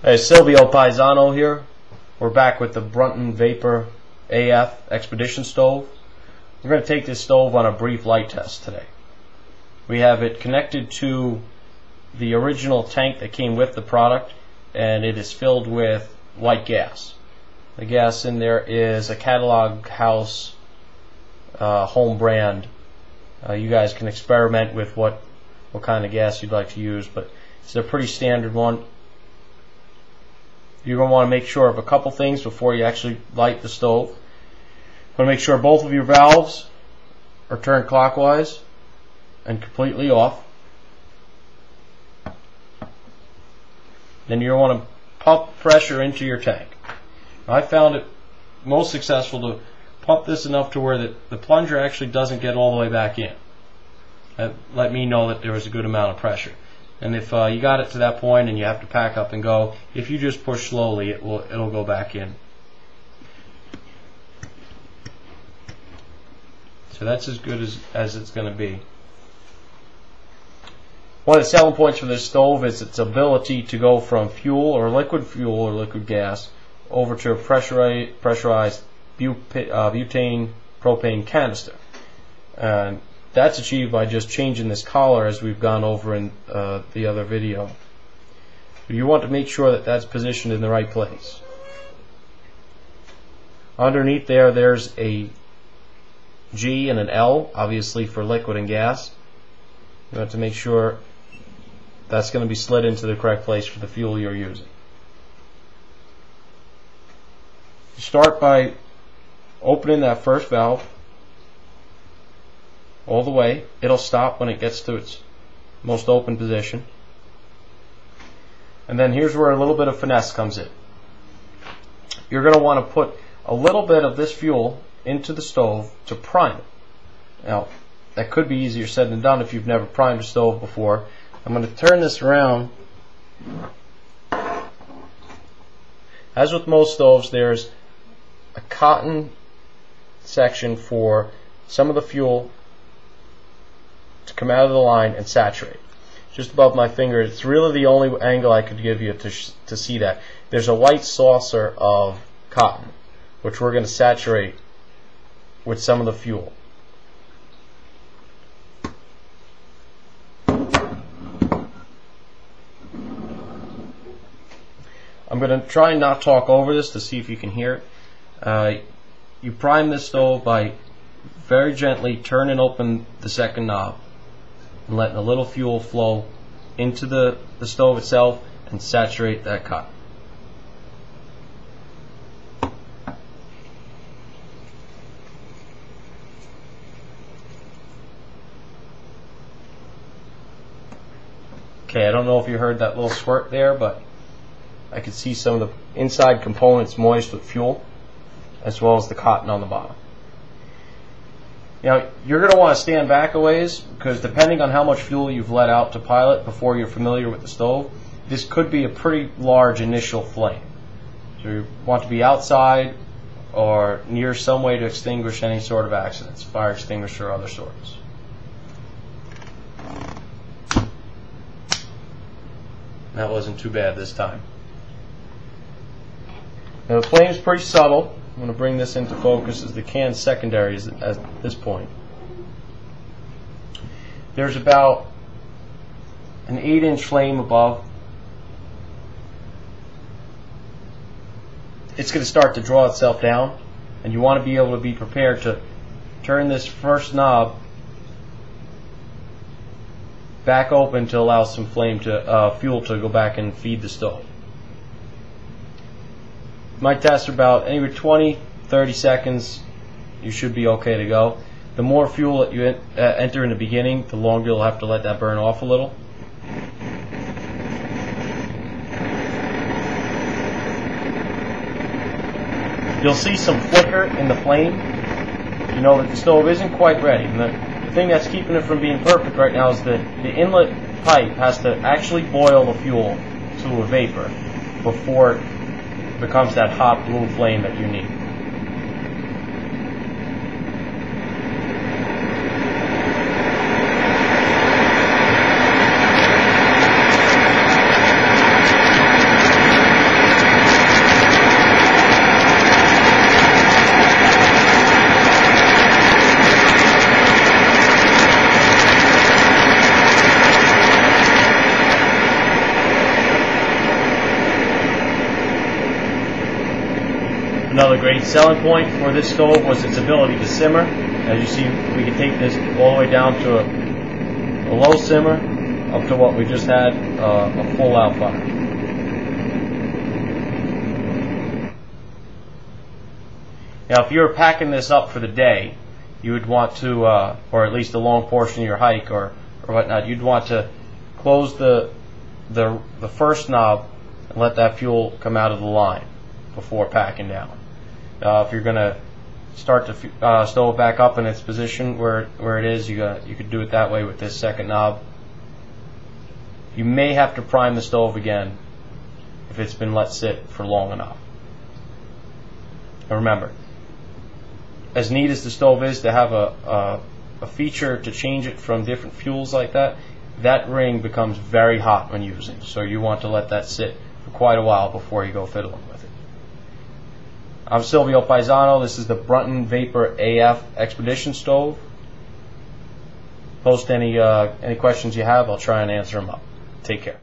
Hey, Silvio Paisano here. We're back with the Brunton Vapor AF Expedition Stove. We're going to take this stove on a brief light test today. We have it connected to the original tank that came with the product, and it is filled with white gas. The gas in there is a Catalog House home brand. You guys can experiment with what kind of gas you'd like to use, but it's a pretty standard one. You're going to want to make sure of a couple things before you actually light the stove. You want to make sure both of your valves are turned clockwise and completely off. Then you want to pump pressure into your tank. I found it most successful to pump this enough to where the plunger actually doesn't get all the way back in. That let me know that there was a good amount of pressure. And if you got it to that point and you have to pack up and go, if you just push slowly, it'll go back in. So that's as good as it's going to be. One of the selling points for this stove is its ability to go from fuel or liquid gas over to a pressurized butane propane canister. And that's achieved by just changing this collar, as we've gone over in the other video. You want to make sure that that's positioned in the right place. Underneath there's a G and an L, obviously for liquid and gas. You want to make sure that's going to be slid into the correct place for the fuel you're using. You start by opening that first valve all the way. It'll stop when it gets to its most open position. And then here's where a little bit of finesse comes in. You're going to want to put a little bit of this fuel into the stove to prime it. Now, that could be easier said than done if you've never primed a stove before. I'm going to turn this around. As with most stoves, there's a cotton section for some of the fuel to come out of the line and saturate. Just above my finger, it's really the only angle I could give you to see that. There's a white saucer of cotton, which we're going to saturate with some of the fuel. I'm going to try and not talk over this to see if you can hear it. You prime this stove by very gently turning open the second knob and letting a little fuel flow into the stove itself and saturate that cotton. Okay, I don't know if you heard that little squirt there, but I could see some of the inside components moist with fuel, as well as the cotton on the bottom. Now, you're going to want to stand back a ways, because depending on how much fuel you've let out to pilot before you're familiar with the stove, this could be a pretty large initial flame. So you want to be outside or near some way to extinguish any sort of accidents, fire extinguisher or other sorts. That wasn't too bad this time. Now the flame is pretty subtle. I'm going to bring this into focus as the can secondary at this point. There's about an 8-inch flame above. It's going to start to draw itself down, and you want to be able to be prepared to turn this first knob back open to allow some fuel to go back and feed the stove. Might test for about anywhere 20-30 seconds. You should be okay to go. The more fuel that you enter in the beginning, the longer you'll have to let that burn off a little. You'll see some flicker in the flame. You know that the stove isn't quite ready. And the thing that's keeping it from being perfect right now is the inlet pipe has to actually boil the fuel to a vapor before it becomes that hot blue flame that you need. great selling point for this stove was its ability to simmer. As you see, we can take this all the way down to a low simmer up to what we just had, a full out fire. Now, if you were packing this up for the day, you would want to, or at least a long portion of your hike or whatnot, you'd want to close the first knob and let that fuel come out of the line before packing down. If you're going to start the stove back up in its position where it is, you could do it that way with this second knob. You may have to prime the stove again if it's been let sit for long enough. And remember, as neat as the stove is to have a feature to change it from different fuels like that, that ring becomes very hot when using. So you want to let that sit for quite a while before you go fiddling with it. I'm Silvio Paisano. This is the Brunton Vapor AF Expedition Stove. Post any questions you have. I'll try and answer them up. Take care.